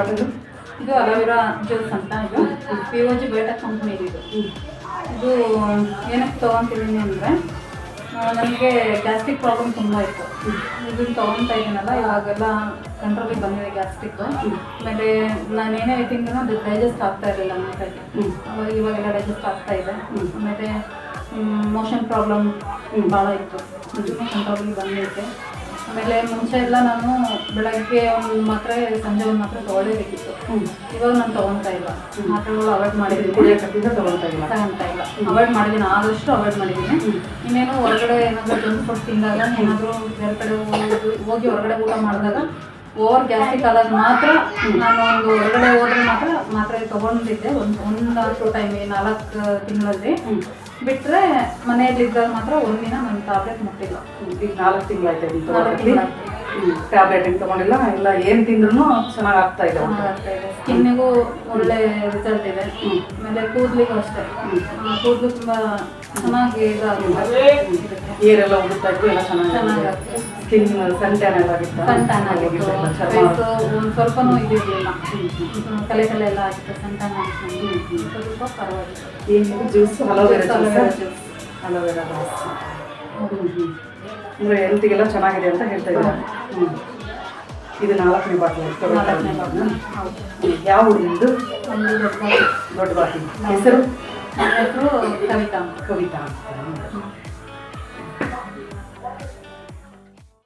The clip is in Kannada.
ಬಾಟಲು? ಇದು ಅಲೋವೆರಾ ಜ್ಯೂಸ್ ಅಂತ. ಇದು POG ಬೇಟಾ ಕಂಪ್ನಿ ಇದು. ಇದು ಏನಕ್ಕೆ ತೊಗೊತಿದ್ದೀನಿ ಅಂದರೆ ನನಗೆ ಗ್ಯಾಸ್ಟ್ರಿಕ್ ಪ್ರಾಬ್ಲಮ್ ತುಂಬ ಇತ್ತು. ಇದನ್ನು ತೊಗೊತಾ ಇದ್ದೀನಲ್ಲ, ಇವಾಗೆಲ್ಲ ಕಂಟ್ರೋಲಿಗೆ ಬಂದಿದೆ ಗ್ಯಾಸ್ಟ್ರಿಕ್ಕು. ಆಮೇಲೆ ನಾನೇನೇ ತಿಂದ್ರೂ ಅದು ಡೈಜೆಸ್ಟ್ ಆಗ್ತಾ ಇರಲಿಲ್ಲ ನನ್ನ ಕೈಗೆ. ಇವಾಗೆಲ್ಲ ಡೈಜೆಸ್ಟ್ ಆಗ್ತಾ ಇದೆ. ಆಮೇಲೆ ಮೋಷನ್ ಪ್ರಾಬ್ಲಮ್ ಭಾಳ ಇತ್ತು, ಕಂಟ್ರೋಲಿಗೆ ಬಂದೈತೆ. ಆಮೇಲೆ ಮುಂಚೆ ಎಲ್ಲ ನಾನು ಬೆಳಗ್ಗೆ ಒಂದು ಮಾತ್ರೆ, ಸಂಜೆ ಒಂದು ಮಾತ್ರೆ ತೊಗೊಳ್ಳೇಬೇಕಿತ್ತು. ಇವಾಗ ನಾನು ತೊಗೊತಾ ಇಲ್ಲ. ಮಾತ್ರೆಗಳು ಅವಾಯ್ಡ್ ಮಾಡಿದ್ದೀನಿ, ತೊಗೊಳ್ತಾ ಇಲ್ಲ. ಅವಾಯ್ಡ್ ಮಾಡಿದ್ದೀನಿ, ಆದಷ್ಟು ಅವಾಯ್ಡ್ ಮಾಡಿದ್ದೀನಿ. ಇನ್ನೇನು ಹೊರಗಡೆ ಏನಾದರೂ ಜಂಕ್ ಫುಡ್ ತಿಂದಾಗ, ಏನಾದರೂ ಬೇರೆ ಕಡೆ ಹೋಗಿ ಹೊರಗಡೆ ಊಟ ಮಾಡಿದಾಗ ಓವರ್ ಗ್ಯಾಸ್ಟ್ರಿಕ್ ಆದಾಗ ಮಾತ್ರ ನಾನು ಒಂದು ಹೊರಗಡೆ ಹೋದ್ರೆ ಮಾತ್ರ ಮಾತ್ರೆ ತೊಗೊಂಡಿದ್ದೆ. ಒಂದು ಟೈಮ್ 4 ತಿಂಗಳಲ್ಲಿ ಬಿಟ್ಟರೆ ಮನೆಯಲ್ಲಿದ್ದಾಗ ಮಾತ್ರ ಒಂದಿನ ನನ್ನ ಟ್ಯಾಬ್ಲೆಟ್ ಮುಟ್ಟಿಲ್ಲ. ಈಗ 4 ತಿಂಗಳಾಯ್ತು ಟ್ಯಾಬ್ಲೆಟ್ ಏನು ತೊಗೊಂಡಿಲ್ಲ. ಎಲ್ಲ ಏನು ತಿಂದ್ರೂ ಚೆನ್ನಾಗಿ ಆಗ್ತಾ ಇದೆ. ಸ್ಕಿನ್ನಿಗೂ ಒಳ್ಳೆ ರಿಸಲ್ಟ್ ಇದೆ. ಆಮೇಲೆ ಕೂದಲಿಗೂ ಅಷ್ಟೇ, ಕೂದಲು ತುಂಬ ಚೆನ್ನಾಗಿ ಇದಾಗುತ್ತೆ. ಏರೆಲ್ಲ ಉಡುತ್ತಾ ಇದ್ರು ಎಲ್ಲ ಚೆನ್ನಾಗಿ ಸ್ಕಿನ್ ಸನ್ ಟ್ಯಾನ್ ಎಲ್ಲ ಆಗಿತ್ತು. ಒಂದು ಸ್ವಲ್ಪನೂ ಇದಿರಲಿಲ್ಲ, ಕಲೆ ಎಲ್ಲ ಆಗಿತ್ತು. ಸನ್ ಟ್ಯಾನ್ ಆಗಿತ್ತು, ಸ್ವಲ್ಪ ಪರವಾಗಿಲ್ಲ. ಏನಿದು juice? Aloe vera juice. Aloe vera juice ಅಂದರೆ ಹೆಲ್ತಿಗೆಲ್ಲ ಚೆನ್ನಾಗಿದೆ ಅಂತ ಹೇಳ್ತಾ ಇದ್ದಾರೆ. ಇದು 4ನೇ ಬಾಟಲ್. ಯಾವ ಊರಿನಿಂದು? ಒಂದು ದೊಡ್ಡ ಬಾಟಲ್. ಹೆಸರು? ಕವಿತಾ. ಕವಿತಾ.